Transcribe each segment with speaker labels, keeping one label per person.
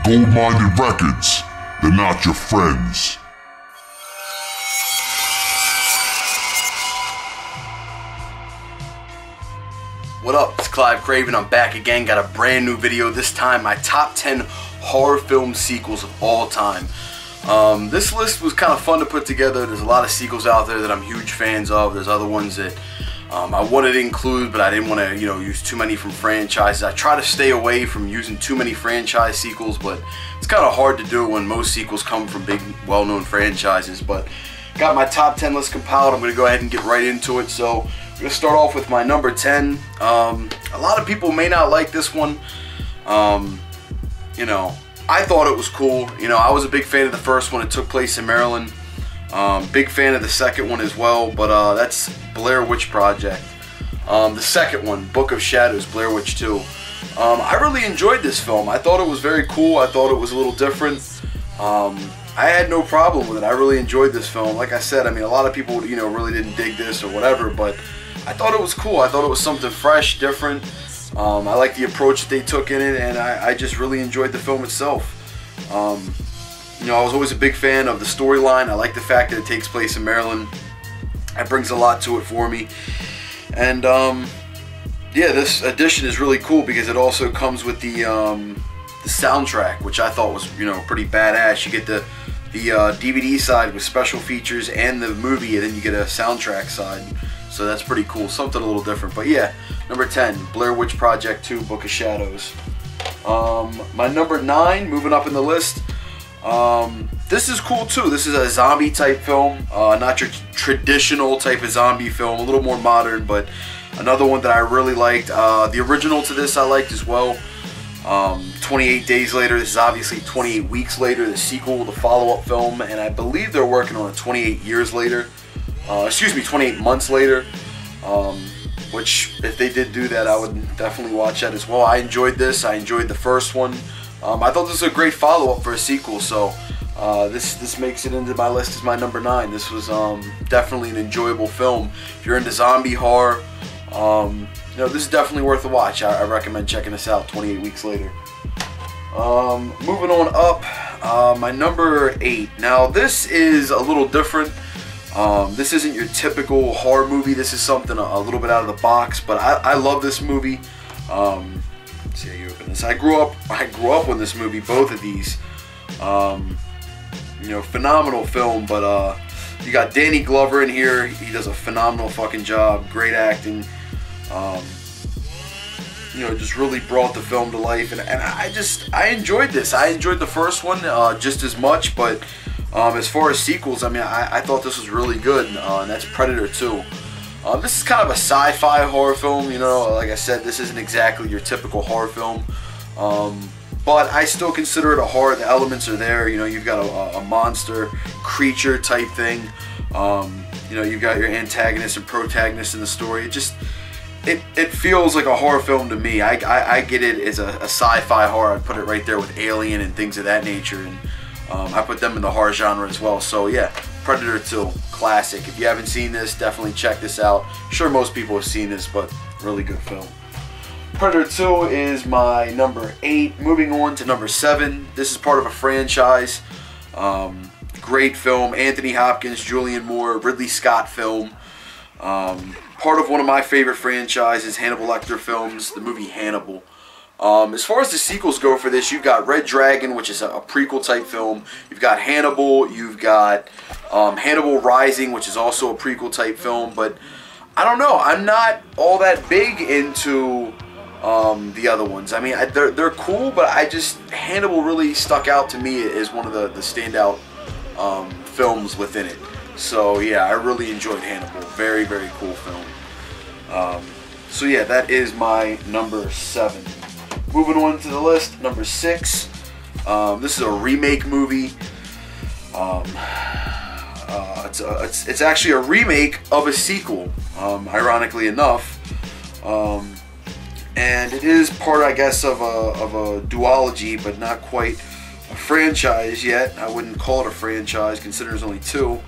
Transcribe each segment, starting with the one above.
Speaker 1: Goldminded Records, they're not your friends.
Speaker 2: What up, it's Klive Kraven. I'm back again, got a brand new video. This time my top 10 horror film sequels of all time. This list was kind of fun to put together. There's a lot of sequels out there that I'm huge fans of. There's other ones that I wanted to include, but I didn't want to, use too many from franchises. I try to stay away from using too many franchise sequels, but it's kind of hard to do when most sequels come from big, well-known franchises. But got my top 10 list compiled. I'm going to go ahead and get right into it. So I'm going to start off with my number 10. A lot of people may not like this one. I thought it was cool. I was a big fan of the first one. It took place in Maryland. Big fan of the second one as well, but that's Blair Witch Project. The second one, Book of Shadows, Blair Witch 2. I really enjoyed this film. I thought it was very cool. I thought it was a little different. I had no problem with it. I really enjoyed this film. Like I said, a lot of people, really didn't dig this or whatever, but I thought it was cool. I thought it was something fresh, different. I liked the approach that they took in it, and I just really enjoyed the film itself. I was always a big fan of the storyline. I like the fact that it takes place in Maryland. That brings a lot to it for me. And yeah, this edition is really cool because it also comes with the soundtrack, which I thought was pretty badass. You get the DVD side with special features and the movie, and then you get a soundtrack side. So that's pretty cool, something a little different. But yeah, number 10, Blair Witch Project 2, Book of Shadows. My number 9, moving up in the list. This is cool too. This is a zombie type film, not your traditional type of zombie film, a little more modern, but another one that I really liked. The original to this I liked as well. 28 Days Later. This is obviously 28 Weeks Later, the sequel, the follow-up film, and I believe they're working on it 28 years later. 28 months later. Which, if they did do that, I would definitely watch that as well. I enjoyed this. I enjoyed the first one. I thought this was a great follow-up for a sequel, so this makes it into my list as my number 9. This was definitely an enjoyable film. If you're into zombie horror, this is definitely worth a watch. I recommend checking this out 28 Weeks Later. Moving on up, my number 8. Now, this is a little different. This isn't your typical horror movie. This is something a little bit out of the box, but I love this movie. Let's see how you open this. I grew up with this movie, both of these. Phenomenal film, but you got Danny Glover in here. He does a phenomenal fucking job. Great acting. Just really brought the film to life, and I enjoyed this. I enjoyed the first one just as much, but as far as sequels, I thought this was really good, and that's Predator 2. This is kind of a sci-fi horror film, like I said, this isn't exactly your typical horror film, but I still consider it a horror. The elements are there. You've got a monster, creature type thing. You've got your antagonist and protagonist in the story. It feels like a horror film to me. I get it as a sci-fi horror. I'd put it right there with Alien and things of that nature, and I put them in the horror genre as well. So yeah, Predator 2, classic. If you haven't seen this, definitely check this out. I'm sure most people have seen this, but really good film. Predator 2 is my number 8. Moving on to number 7. This is part of a franchise. Great film. Anthony Hopkins, Julianne Moore, Ridley Scott film. Part of one of my favorite franchises, Hannibal Lecter films, the movie Hannibal. As far as the sequels go for this, you've got Red Dragon, which is a prequel type film. You've got Hannibal. You've got Hannibal Rising, which is also a prequel type film. But I don't know. I'm not all that big into the other ones. They're cool, but Hannibal really stuck out to me as one of the standout films within it. So yeah, I really enjoyed Hannibal. Very, very cool film. So yeah, that is my number 7. Moving on to the list, number 6. This is a remake movie. It's actually a remake of a sequel, ironically enough. And it is part, I guess, of a duology, but not quite a franchise yet. I wouldn't call it a franchise, considering there's only 2.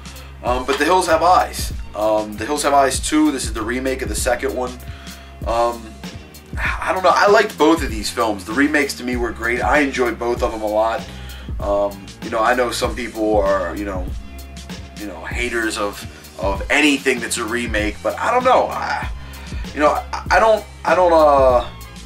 Speaker 2: But The Hills Have Eyes. The Hills Have Eyes 2, this is the remake of the second one. I don't know. I liked both of these films. The remakes to me were great. I enjoyed both of them a lot. You know, I know some people are, you know, haters of anything that's a remake, but I don't know. I don't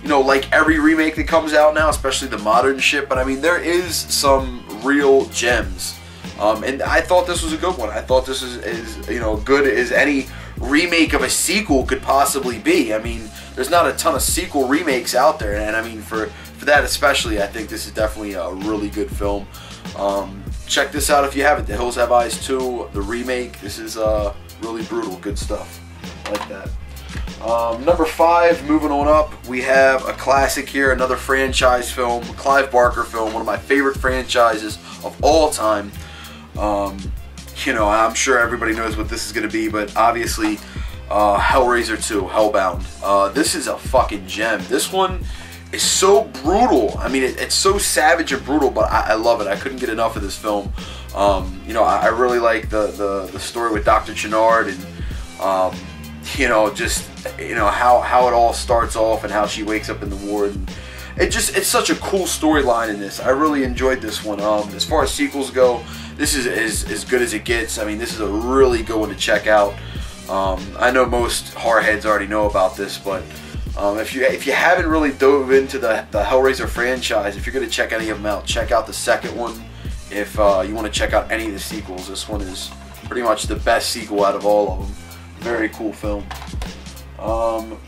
Speaker 2: you know, like every remake that comes out now, especially the modern shit. But I mean, there is some real gems, and I thought this was a good one. I thought this is you know, good as any remake of a sequel could possibly be. I mean, there's not a ton of sequel remakes out there, and I mean, for that especially, I think this is definitely a really good film. Check this out if you haven't. The Hills Have Eyes 2, the remake. This is really brutal. Good stuff. I like that. Number 5, moving on up, we have a classic here, another franchise film, a Clive Barker film, one of my favorite franchises of all time. You know, I'm sure everybody knows what this is going to be, but obviously, Hellraiser 2, Hellbound. This is a fucking gem. This one is so brutal. I mean, it's so savage and brutal, but I love it. I couldn't get enough of this film. You know, I really like the story with Dr. Chenard, and you know, just, you know, how it all starts off and how she wakes up in the ward. And it's such a cool storyline in this. I really enjoyed this one. As far as sequels go, this is as good as it gets. I mean, this is a really good one to check out. I know most horror heads already know about this, but if you haven't really dove into the Hellraiser franchise, if you're going to check any of them out, check out the second one. If you want to check out any of the sequels, this one is pretty much the best sequel out of all of them. Very cool film.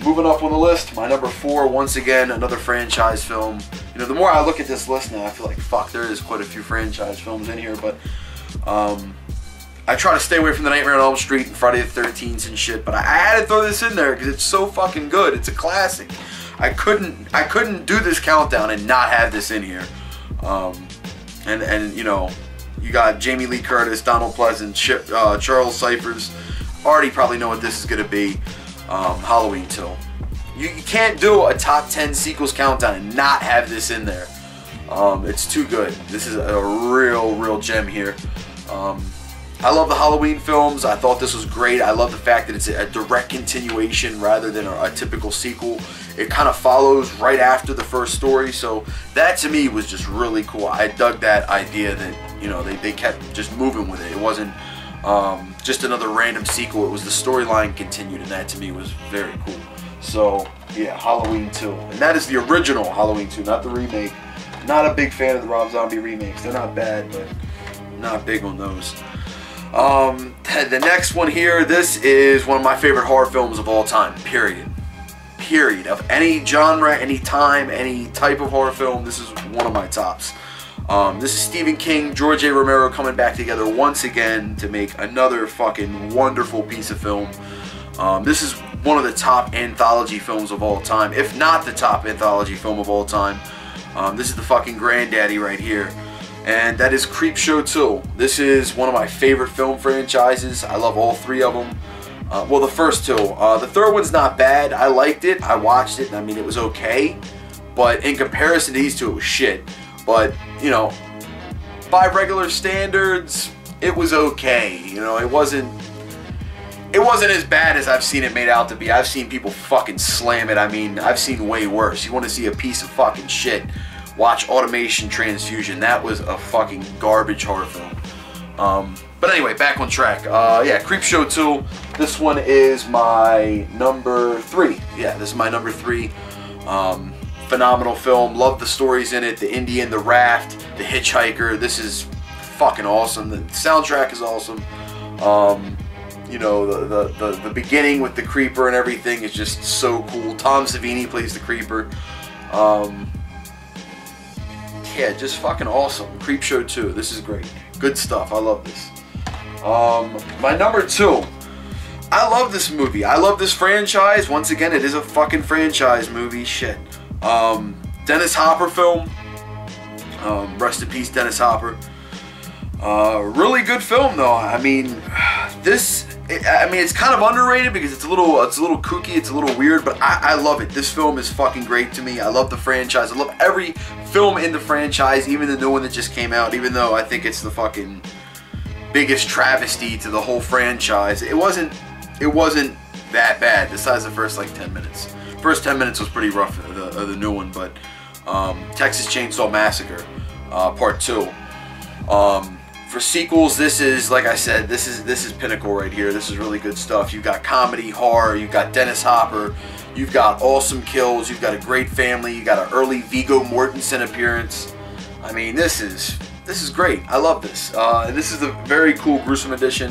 Speaker 2: Moving up on the list, my number 4, once again, another franchise film. You know, the more I look at this list now, I feel like, fuck, there is quite a few franchise films in here, but I try to stay away from the Nightmare on Elm Street and Friday the 13th and shit, but I had to throw this in there because it's so fucking good. It's a classic. I couldn't do this countdown and not have this in here. And you know, you got Jamie Lee Curtis, Donald Pleasance, Charles Cyphers. Already probably know what this is going to be. Halloween 2. You can't do a top 10 sequels countdown and not have this in there. It's too good. This is a real gem here. I love the Halloween films. I thought this was great. I love the fact that it's a direct continuation rather than a typical sequel. It kind of follows right after the first story, so that to me was just really cool. I dug that idea that, you know, they kept just moving with it. It wasn't just another random sequel. It was the storyline continued, and that to me was very cool. So yeah, Halloween 2, and that is the original Halloween 2, not the remake. Not a big fan of the Rob Zombie remakes. They're not bad, but not big on those. The next one here, this is one of my favorite horror films of all time, period. Of any genre, any time, any type of horror film, this is one of my tops. This is Stephen King, George A. Romero coming back together once again to make another fucking wonderful piece of film. This is one of the top anthology films of all time, if not the top anthology film of all time. This is the fucking granddaddy right here. And that is Creepshow 2. This is one of my favorite film franchises. I love all 3 of them. Well, the first 2. The third one's not bad. I liked it. I watched it. I mean, it was okay. But in comparison to these 2, it was shit. But, you know, by regular standards, it was okay. You know, it wasn't as bad as I've seen it made out to be. I've seen people fucking slam it. I mean, I've seen way worse. You want to see a piece of fucking shit, watch Automation Transfusion. That was a fucking garbage horror film. But anyway, back on track. Yeah, Creepshow 2. This one is my number 3. Yeah, this is my number 3. Phenomenal film. Love the stories in it. The Indian, the raft, the hitchhiker. This is fucking awesome. The soundtrack is awesome. You know, the beginning with the creeper and everything is just so cool. Tom Savini plays the creeper. Yeah, just fucking awesome. Creepshow 2. This is great. Good stuff. I love this. My number 2. I love this movie. I love this franchise. Once again, it is a fucking franchise movie. Shit. Dennis Hopper film. Rest in peace, Dennis Hopper. Really good film, though. I mean, it's kind of underrated because it's a little kooky, it's a little weird, but I love it. This film is fucking great to me. I love the franchise. I love every film in the franchise, even the new one that just came out, even though I think it's the fucking biggest travesty to the whole franchise. It wasn't that bad. Besides the first like 10 minutes. First 10 minutes was pretty rough of the new one, but Texas Chainsaw Massacre Part 2. For sequels, this is, like I said, this is pinnacle right here. This is really good stuff. You've got comedy, horror, you've got Dennis Hopper, you've got awesome kills, you've got a great family, you got an early Viggo Mortensen appearance. I mean, this is great. I love this. And this is a very cool gruesome edition,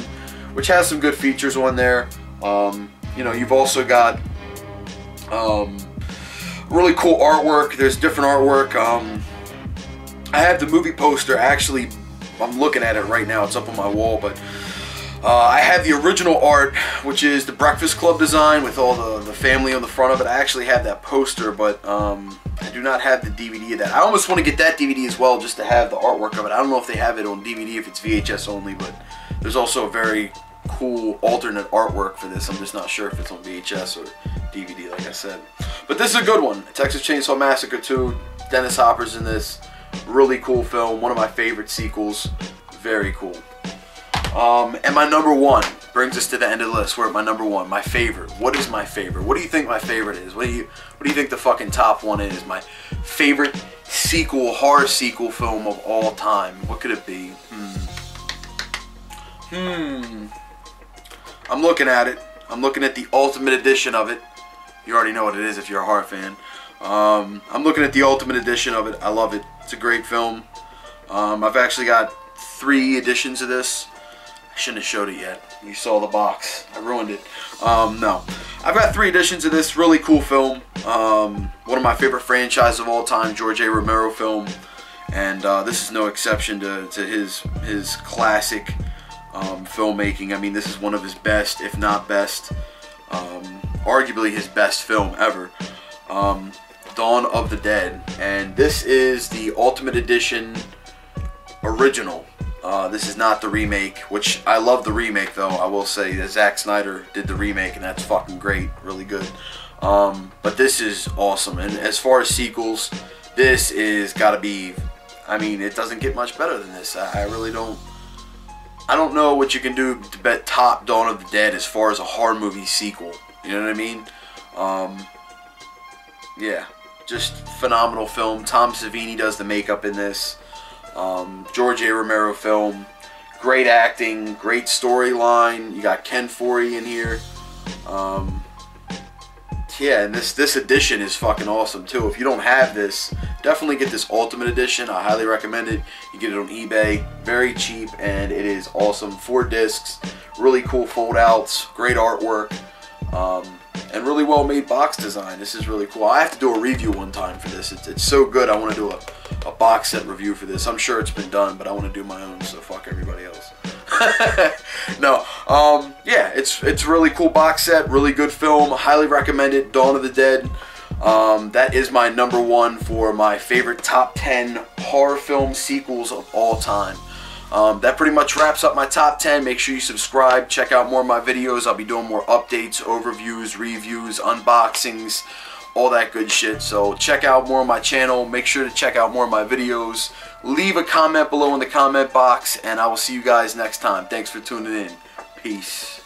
Speaker 2: which has some good features on there. You know, you've also got really cool artwork. There's different artwork. I have the movie poster actually. I'm looking at it right now. It's up on my wall, but I have the original art, which is the Breakfast Club design with all the family on the front of it. I actually have that poster, but I do not have the DVD of that. I almost want to get that DVD as well, just to have the artwork of it. I don't know if they have it on DVD, if it's VHS only, but there's also a very cool alternate artwork for this. I'm just not sure if it's on VHS or DVD, like I said. But this is a good one. Texas Chainsaw Massacre 2. Dennis Hopper's in this. Really cool film. One of my favorite sequels. Very cool. And my number one brings us to the end of the list. We're at my number one. My favorite. What is my favorite? What do you think my favorite is? What do you think the fucking top one is? My favorite sequel, horror sequel film of all time. What could it be? I'm looking at it. I'm looking at the Ultimate Edition of it. You already know what it is if you're a horror fan. I'm looking at the Ultimate Edition of it. I love it. It's a great film. I've actually got 3 editions of this. I shouldn't have showed it yet. You saw the box. I ruined it. No. I've got 3 editions of this. Really cool film. One of my favorite franchises of all time, George A. Romero film. And this is no exception to his classic filmmaking. I mean, this is one of his best, if not best, arguably his best film ever. Dawn of the Dead, and this is the Ultimate Edition original. This is not the remake, which I love the remake though. I will say that Zack Snyder did the remake, and that's fucking great, really good. But this is awesome, and as far as sequels, this is gotta be. I mean, it doesn't get much better than this. I really don't. I don't know what you can do to top Dawn of the Dead as far as a horror movie sequel. You know what I mean? Yeah. Just phenomenal film. Tom Savini does the makeup in this. George A. Romero film. Great acting, great storyline. You got Ken Foree in here. Yeah, and this edition is fucking awesome too. If you don't have this, definitely get this Ultimate Edition. I highly recommend it. You get it on eBay, very cheap, and it is awesome. 4 discs, really cool fold outs, great artwork. And really well made box design. This is really cool. I have to do a review one time for this. It's so good. I want to do a box set review for this. I'm sure it's been done, but I want to do my own, so fuck everybody else. No, yeah, it's a really cool box set, really good film. Highly recommend it. Dawn of the Dead. That is my number one for my favorite top 10 horror film sequels of all time. That pretty much wraps up my top 10. Make sure you subscribe. Check out more of my videos. I'll be doing more updates, overviews, reviews, unboxings, all that good shit. So check out more of my channel. Make sure to check out more of my videos. Leave a comment below in the comment box, and I will see you guys next time. Thanks for tuning in. Peace.